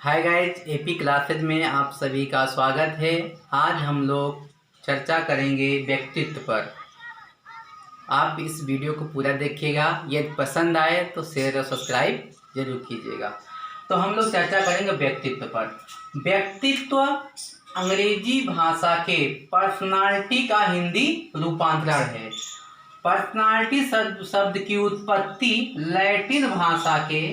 Hi guys, AP classes में आप सभी का स्वागत है। आज हम लोग चर्चा करेंगे व्यक्तित्व पर। आप इस वीडियो को पूरा देखिएगा। यदि पसंद आए तो शेयर और सब्सक्राइब जरूर कीजिएगा। तो हम लोग चर्चा करेंगे व्यक्तित्व पर। व्यक्तित्व अंग्रेजी भाषा के पर्सनालिटी का हिंदी रूपांतरण है। पर्सनालिटी शब्द की उत्पत्ति लैटिन भाषा के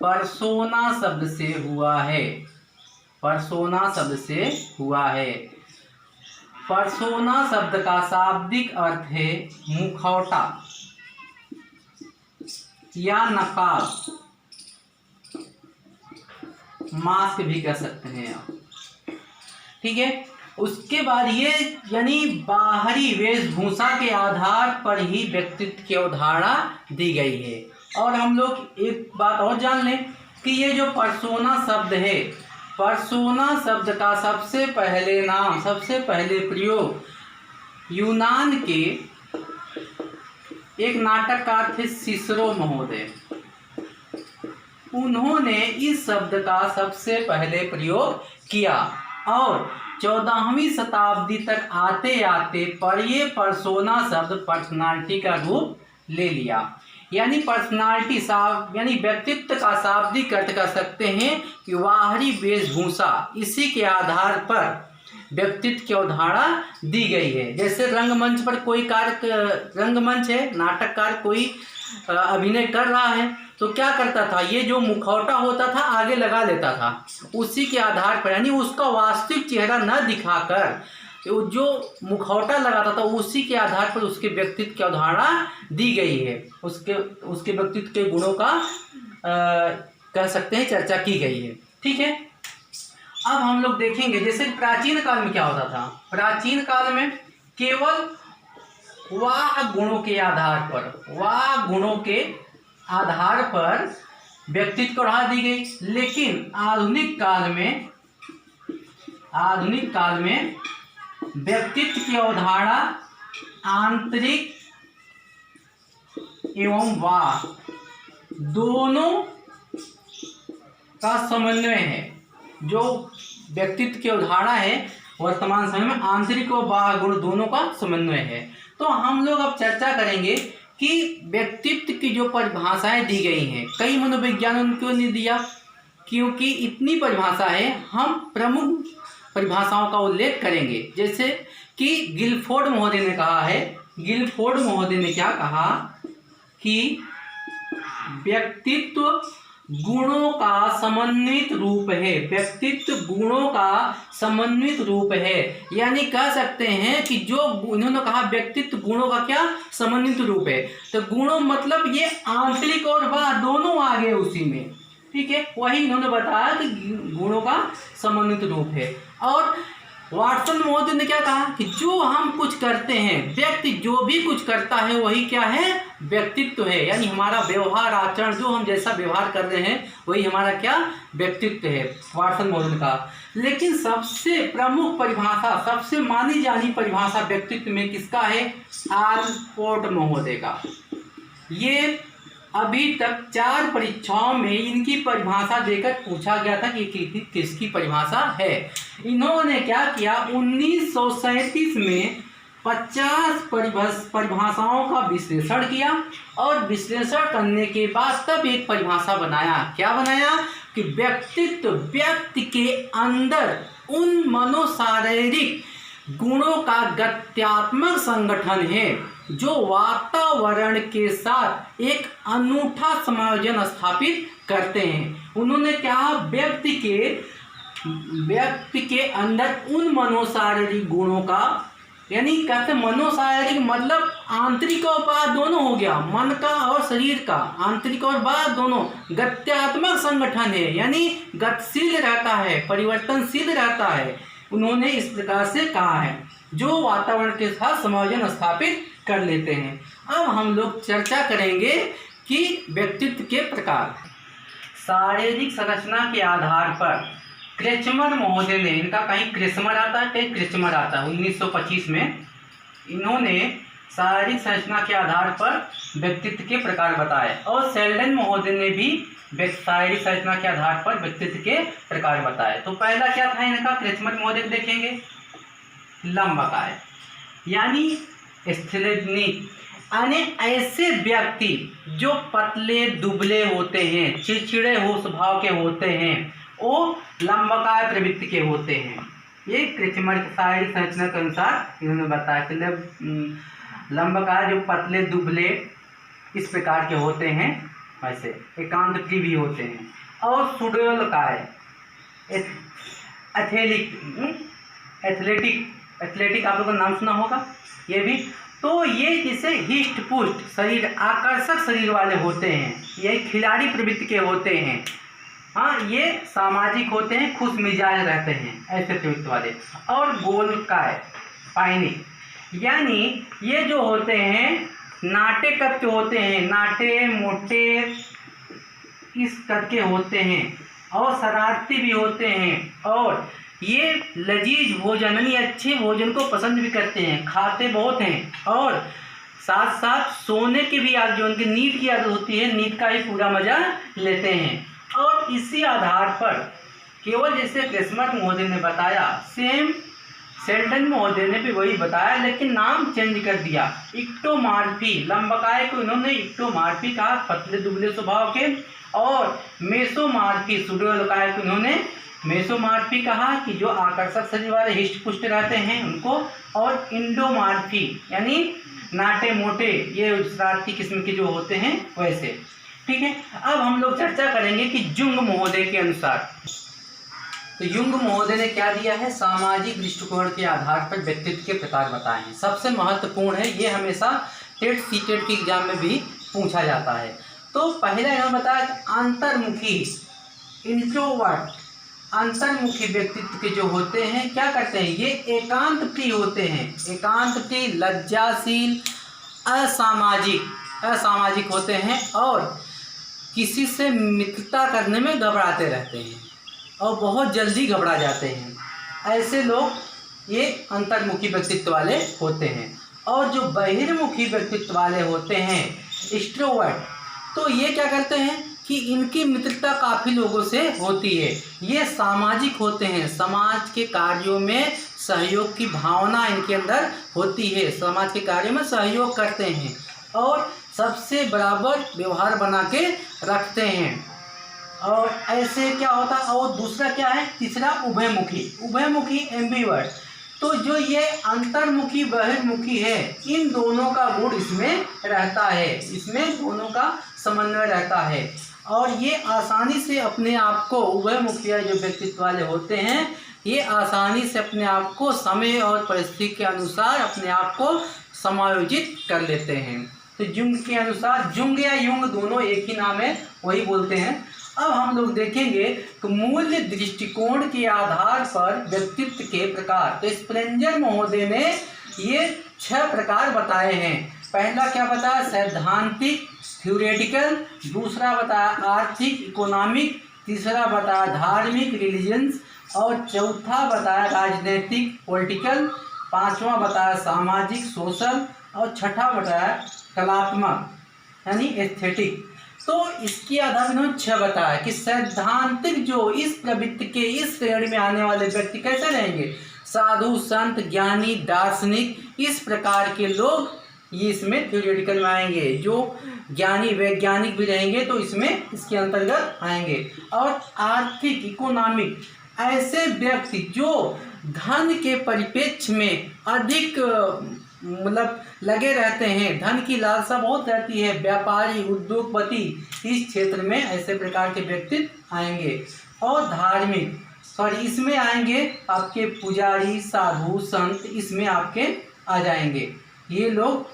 पर्सोना शब्द से हुआ है। पर्सोना शब्द का शाब्दिक अर्थ है मुखौटा या नकाब, मास्क भी कह सकते हैं आप। ठीक है, उसके बाद ये यानी बाहरी वेशभूषा के आधार पर ही व्यक्तित्व की अवधारणा दी गई है। और हम लोग एक बात और जान लें कि ये जो पर्सोना शब्द है, पर्सोना शब्द का सबसे पहले प्रयोग यूनान के एक नाटककार थे सिसरो महोदय। उन्होंने इस शब्द का सबसे पहले प्रयोग किया और 14वीं शताब्दी तक आते आते पर ये पर्सोना शब्द पर्सनालिटी का रूप ले लिया। यानी पर्सनालिटी यानी व्यक्तित्व का शाब्दिक अर्थ कर सकते हैं कि बाहरी वेशभूषा, इसी के आधार पर व्यक्तित्व की अवधारणा दी गई है। जैसे रंगमंच पर कोई रंगमंच है, नाटककार कोई अभिनय कर रहा है तो क्या करता था, ये जो मुखौटा होता था आगे लगा लेता था। उसी के आधार पर यानी उसका वास्तविक चेहरा न दिखाकर जो मुखौटा लगाता था उसी के आधार पर उसके व्यक्तित्व की अवधारणा दी गई है। उसके व्यक्तित्व के गुणों का कह सकते हैं चर्चा की गई है। ठीक है, अब हम लोग देखेंगे जैसे प्राचीन काल में क्या होता था। प्राचीन काल में केवल वाह गुणों के आधार पर व्यक्तित्व को बढ़ा दी गई। लेकिन आधुनिक काल में व्यक्तित्व की अवधारणा आंतरिक एवं वाह दोनों का समन्वय है। जो व्यक्तित्व की अवधारणा है वर्तमान समय में आंतरिक और बाह्य गुण दोनों का समन्वय है। तो हम लोग अब चर्चा करेंगे कि व्यक्तित्व की जो परिभाषाएं दी गई हैं, कई मनोविज्ञानों ने क्यों नहीं दिया, क्योंकि इतनी परिभाषा है। हम प्रमुख परिभाषाओं का उल्लेख करेंगे। जैसे कि गिलफोर्ड महोदय ने क्या कहा कि व्यक्तित्व गुणों का समन्वित रूप है। यानी कह सकते हैं कि जो उन्होंने कहा व्यक्तित्व गुणों का क्या समन्वित रूप है, तो गुणों मतलब ये आंतरिक और बाह्य दोनों आ गए उसी में। ठीक है, वही इन्होंने बताया कि गुणों का समन्वित रूप है। और वाटसन महोदय ने क्या कहा कि जो हम कुछ करते हैं, व्यक्ति जो भी कुछ करता है वही क्या है, व्यक्तित्व है। यानी हमारा व्यवहार आचरण, जो हम जैसा व्यवहार कर रहे हैं वही हमारा क्या व्यक्तित्व है, वाटसन महोदय ने कहा। लेकिन सबसे प्रमुख परिभाषा, सबसे मानी जानी परिभाषा व्यक्तित्व में किसका है, आल्पोर्ट महोदय का। ये अभी तक 4 परीक्षाओं में इनकी परिभाषा देकर पूछा गया था कि किसकी परिभाषा है। इन्होंने क्या किया, 1937 में 50 परिभाषाओं का विश्लेषण किया और विश्लेषण करने के बाद तब एक परिभाषा बनाया। क्या बनाया कि व्यक्तित्व व्यक्ति के अंदर उन मनोशारीरिक गुणों का गत्यात्मक संगठन है जो वातावरण के साथ एक अनूठा समायोजन स्थापित करते हैं। उन्होंने कहा व्यक्ति के अंदर उन मनोशारीरिक गुणों का, यानी कहते मनोशारीरिक मतलब आंतरिक और बाह्य दोनों हो गया, मन का और शरीर का, आंतरिक और बाह्य दोनों गत्यात्मक संगठन है। यानी गतिशील रहता है, परिवर्तनशील रहता है। उन्होंने इस प्रकार से कहा है जो वातावरण के साथ समायोजन स्थापित कर लेते हैं। अब हम लोग चर्चा करेंगे कि व्यक्तित्व के प्रकार। शारीरिक संरचना के आधार पर क्रेचमर महोदय ने, इनका कहीं क्रेचमर आता है कहीं क्रेचमर आता है, 1925 में इन्होंने शारीरिक संरचना के आधार पर व्यक्तित्व के प्रकार बताए। और सेल्डन महोदय ने भी शारीरिक संरचना के आधार पर व्यक्तित्व के प्रकार बताए। तो पहला क्या था इनका, क्रेचमर महोदय देखेंगे, लंबकाय यानी स्थिलिनिक, यानी ऐसे व्यक्ति जो पतले दुबले होते हैं, चिड़चिड़े हो स्वभाव के होते हैं, वो लंबकाय प्रवृत्ति के होते हैं। ये क्रेचमर की शारीरिक संरचना के अनुसार इन्होंने बताया कि लंबकाय जो पतले दुबले इस प्रकार के होते हैं, वैसे एकांत प्रिय भी होते हैं। और सुडोलकाय एथलेटिक आप लोगों का नाम सुना होगा ये भी। तो ये जिसे हिष्ट पुष्ट शरीर, आकर्षक शरीर वाले होते हैं, ये खिलाड़ी प्रवृत्ति के होते हैं। हाँ, ये सामाजिक होते हैं, खुश मिजाज रहते हैं ऐसे प्रवृत्ति वाले। और गोलकाय पाइनिक, यानी ये जो होते हैं नाटे कद के होते हैं, नाटे मोटे इस कद के होते हैं, और शरारती भी होते हैं। और ये लजीज भोजन यानी अच्छे भोजन को पसंद भी करते हैं, खाते बहुत हैं। और साथ साथ सोने की भी आदत, जो उनकी नींद की आदत होती है, नींद का ही पूरा मजा लेते हैं। और इसी आधार पर केवल जैसे क्रेचमर महोदय ने बताया, सेम सेल्डन महोदय ने भी वही बताया, लेकिन नाम चेंज कर दिया। इक्टोमार्फी, लंबकाय को इन्होंने इक्टोमार्फी कहा, पतले दुबले स्वभाव के। और मेसोमार्फी, सुडोलकाय को इन्होंने मेसोमार्फी कहा कि जो आकर्षक शरीर वाले हिष्ट पुष्ट रहते हैं उनको। और इंडोमार्फी यानी नाटे मोटे, ये शरारती किस्म के जो होते हैं वैसे। ठीक है, अब हम लोग चर्चा करेंगे कि जुंग महोदय के अनुसार। तो युंग महोदय ने क्या दिया है, सामाजिक दृष्टिकोण के आधार पर व्यक्तित्व के प्रकार बताए हैं। सबसे महत्वपूर्ण है, ये हमेशा टेट सीटेट के एग्जाम में भी पूछा जाता है। तो पहला इन्होंने बताया कि अंतर्मुखी इंट्रोवर्ट, अंतर्मुखी व्यक्तित्व के जो होते हैं क्या करते हैं, ये एकांत प्रिय होते हैं, एकांत प्रिय, लज्जाशील, असामाजिक होते हैं। और किसी से मित्रता करने में घबराते रहते हैं और बहुत जल्दी घबरा जाते हैं। ऐसे लोग ये अंतर्मुखी व्यक्तित्व वाले होते हैं। और जो बहिर्मुखी व्यक्तित्व वाले होते हैं एक्सट्रोवर्ट, तो ये क्या करते हैं कि इनकी मित्रता काफ़ी लोगों से होती है। ये सामाजिक होते हैं, समाज के कार्यों में सहयोग की भावना इनके अंदर होती है, समाज के कार्यों में सहयोग करते हैं और सबसे बराबर व्यवहार बना के रखते हैं। और ऐसे क्या होता है, और दूसरा क्या है, तीसरा उभयमुखी एम्बिवर्ट। तो जो ये अंतर्मुखी बहिर्मुखी है, इन दोनों का गुण इसमें रहता है, इसमें दोनों का समन्वय रहता है। और ये आसानी से अपने आप को, उभयमुखी जो व्यक्तित्व वाले होते हैं, ये आसानी से अपने आप को समय और परिस्थिति के अनुसार अपने आप को समायोजित कर लेते हैं। तो जुंग के अनुसार, जुंग या युंग दोनों एक ही नाम है, वही बोलते हैं। अब हम लोग देखेंगे कि मूल्य दृष्टिकोण के आधार पर व्यक्तित्व के प्रकार। तो स्प्रेंजर महोदय ने ये 6 प्रकार बताए हैं। पहला क्या बताया, सैद्धांतिक थ्योरेटिकल, दूसरा बताया आर्थिक इकोनॉमिक, तीसरा बताया धार्मिक रिलीजियंस, और चौथा बताया राजनीतिक पॉलिटिकल, पांचवा बताया सामाजिक सोशल, और छठा बताया कलात्मक यानी एस्थेटिक। तो इसके आधार पर इन्होंने 6 बताया कि सैद्धांतिक जो इस प्रवृत्ति के इस श्रेणी में आने वाले व्यक्ति कैसे रहेंगे, साधु संत ज्ञानी दार्शनिक, इस प्रकार के लोग ये इसमें थ्योरेटिकल में आएंगे। जो ज्ञानी वैज्ञानिक भी रहेंगे तो इसमें इसके अंतर्गत आएंगे। और आर्थिक इकोनॉमिक, ऐसे व्यक्ति जो धन के परिप्रेक्ष्य में अधिक मतलब लगे रहते हैं, धन की लालसा बहुत रहती है, व्यापारी उद्योगपति, इस क्षेत्र में ऐसे प्रकार के व्यक्तित्व आएंगे। और धार्मिक इसमें आएंगे आपके पुजारी साधु संत, इसमें आपके आ जाएंगे, ये लोग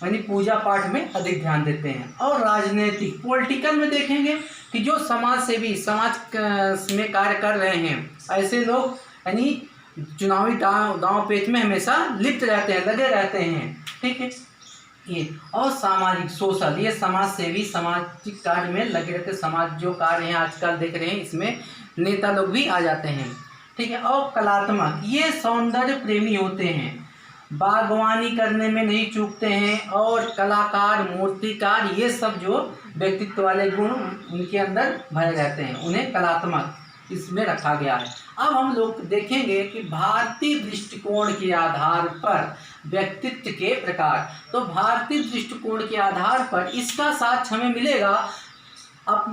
यानी पूजा पाठ में अधिक ध्यान देते हैं। और राजनीतिक पॉलिटिकल में देखेंगे कि जो समाज सेवी, समाज में कार्य कर रहे हैं, ऐसे लोग यानी चुनावी दांव पेच में हमेशा लिप्त रहते हैं, लगे रहते हैं। ठीक है ये। और सामाजिक सोशल, ये समाज सेवी, सामाजिक कार्य में लगे रहते, समाज जो कार्य हैं आजकल देख रहे हैं, इसमें नेता लोग भी आ जाते हैं। ठीक है। और कलात्मक, ये सौंदर्य प्रेमी होते हैं, बागवानी करने में नहीं चूकते हैं, और कलाकार, मूर्तिकार, ये सब जो व्यक्तित्व वाले गुण उनके अंदर भरे रहते हैं, उन्हें कलात्मक इसमें रखा गया है। अब हम लोग देखेंगे कि भारतीय दृष्टिकोण के आधार पर व्यक्तित्व के प्रकार। तो भारतीय दृष्टिकोण के आधार पर इसका साक्ष्य हमें मिलेगा। अब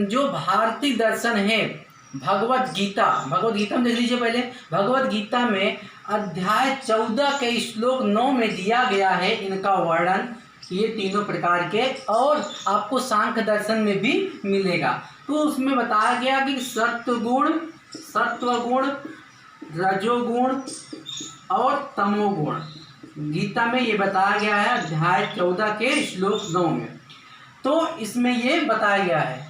जो भारतीय दर्शन है, भगवत गीता में देख लीजिए पहले। भगवत गीता में अध्याय 14 के श्लोक 9 में दिया गया है इनका वर्णन, ये तीनों प्रकार के, और आपको सांख्य दर्शन में भी मिलेगा। तो उसमें बताया गया कि सत्वगुण, रजोगुण और तमोगुण, गीता में ये बताया गया है अध्याय 14 के श्लोक 9 में। तो इसमें ये बताया गया है।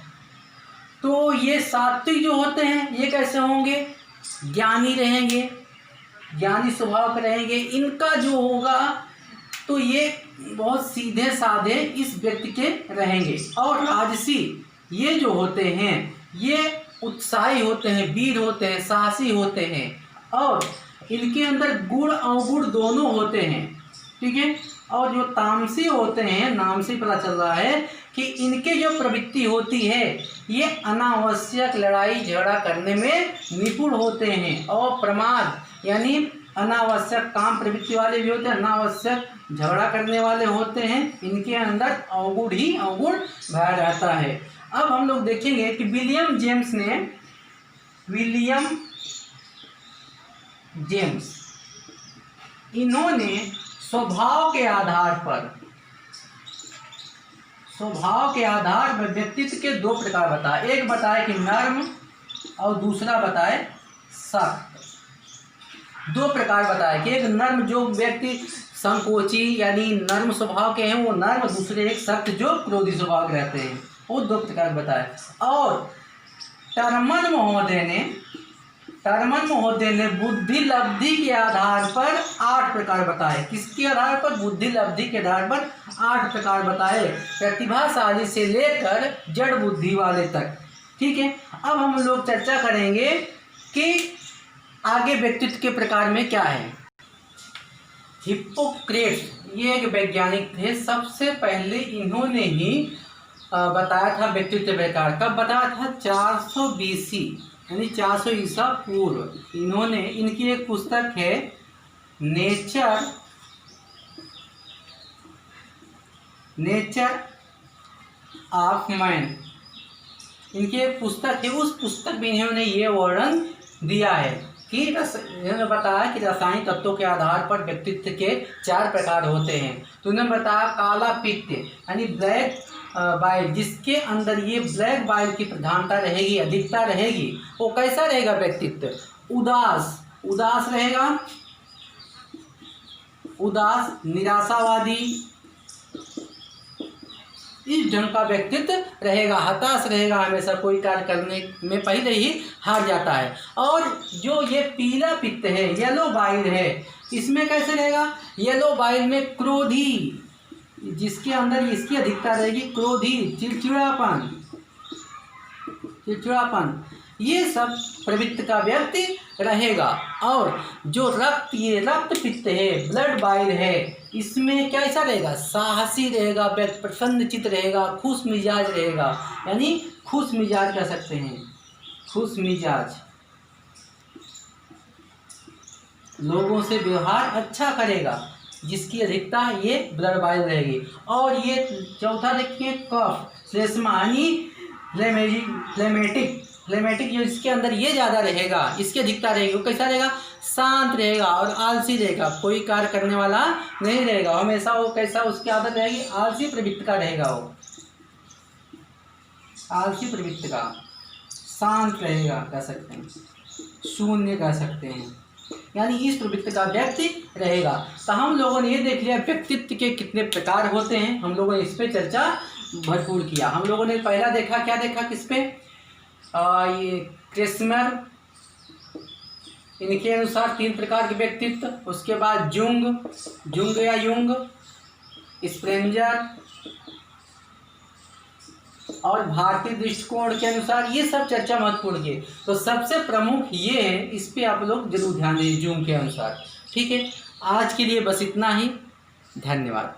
तो ये सात्विक जो होते हैं ये कैसे होंगे? ज्ञानी रहेंगे, ज्ञानी स्वभाव के रहेंगे। इनका जो होगा तो ये बहुत सीधे साधे इस व्यक्ति के रहेंगे। और राजसी ये जो होते हैं ये उत्साही होते हैं, वीर होते हैं, साहसी होते हैं, और इनके अंदर गुण अवगुण दोनों होते हैं, ठीक है। और जो तामसी होते हैं, नाम से पता चल रहा है कि इनके जो प्रवृत्ति होती है ये अनावश्यक लड़ाई झगड़ा करने में निपुण होते हैं, और प्रमाद यानी अनावश्यक काम प्रवृत्ति वाले भी होते हैं, अनावश्यक झगड़ा करने वाले होते हैं। इनके अंदर अवगुण ही अवगुण भरा रहता है। अब हम लोग देखेंगे कि विलियम जेम्स इन्होंने स्वभाव के आधार पर व्यक्तित्व के दो प्रकार बताए। एक बताए कि नर्म और दूसरा बताए सख्त। दो प्रकार बताए कि एक नर्म, जो व्यक्ति संकोची यानी नर्म स्वभाव के हैं वो नर्म, दूसरे एक सख्त जो क्रोधी स्वभाव के रहते हैं, वो दो प्रकार बताए। और टर्मन महोदय ने बुद्धि लब्धि के आधार पर 8 प्रकार बताए। किसके आधार पर? बुद्धि लब्धि के आधार पर 8 प्रकार बताए, प्रतिभाशाली से लेकर जड़ बुद्धि वाले तक, ठीक है। अब हम लोग चर्चा करेंगे कि आगे व्यक्तित्व के प्रकार में क्या है। हिप्पोक्रेट्स ये एक वैज्ञानिक थे, सबसे पहले इन्होंने ही बताया था व्यक्तित्व प्रकार। कब बताया था? 400 BC यानी 400 ईसा पूर्व। इन्होंने, इनकी एक पुस्तक है नेचर ऑफ मैन, इनकी एक पुस्तक है। उस पुस्तक में इन्होंने ये वर्णन दिया है कि इन्होंने बताया कि रासायनिक तत्वों के आधार पर व्यक्तित्व के 4 प्रकार होते हैं। तो उन्होंने बताया काला पित्त यानी ब्लैक बाइल, जिसके अंदर ये ब्लैक बाइल की प्रधानता रहेगी, अधिकता रहेगी, वो कैसा रहेगा व्यक्तित्व? उदास रहेगा, निराशावादी, इस ढंग का व्यक्तित्व रहेगा। हताश रहेगा, हमेशा कोई कार्य करने में पहले ही हार जाता है। और जो ये पीला पित्त है, येलो बाइल है, इसमें कैसे रहेगा? येलो बाइल में क्रोधी, जिसके अंदर इसकी अधिकता रहेगी, क्रोधी, चिड़चिड़ापन, ये सब प्रवृत्ति का व्यक्ति रहेगा। और जो रक्त पित्त है, ब्लड बाइल है, इसमें कैसा रहेगा? साहसी रहेगा, प्रसन्नचित्त रहेगा, खुश मिजाज रहेगा, यानी खुश मिजाज कह सकते हैं, खुश मिजाज, लोगों से व्यवहार अच्छा करेगा, जिसकी अधिकता ये ब्लड बाइल रहेगी। और ये चौथा देखिए कफ, श्लेष्मा यानी फ्लेमेटिक, जो इसके अंदर ये ज़्यादा रहेगा, इसकी अधिकता रहेगी। वो कैसा रहेगा? शांत रहेगा और आलसी रहेगा, कोई कार्य करने वाला नहीं रहेगा, हमेशा वो कैसा उसकी आदत रहेगी? आलसी प्रवृत्ति का रहेगा, वो आलसी प्रवृत्ति का, शांत रहेगा कह सकते हैं, शून्य कह सकते हैं, यानी इस प्रवृत्ति का व्यक्ति रहेगा। तो हम लोगों ने ये देख लिया व्यक्तित्व के कितने प्रकार होते हैं, हम लोगों ने इस पे चर्चा भरपूर किया। हम लोगों ने पहला देखा, क्या देखा किस पे? ये क्रेस्मर, इनके अनुसार 3 प्रकार के व्यक्तित्व। उसके बाद युंग, स्प्रेंजर, और भारतीय दृष्टिकोण के अनुसार ये सब चर्चा महत्वपूर्ण की। तो सबसे प्रमुख ये है, इस पे आप लोग जरूर ध्यान दें, जूम के अनुसार, ठीक है। आज के लिए बस इतना ही। धन्यवाद।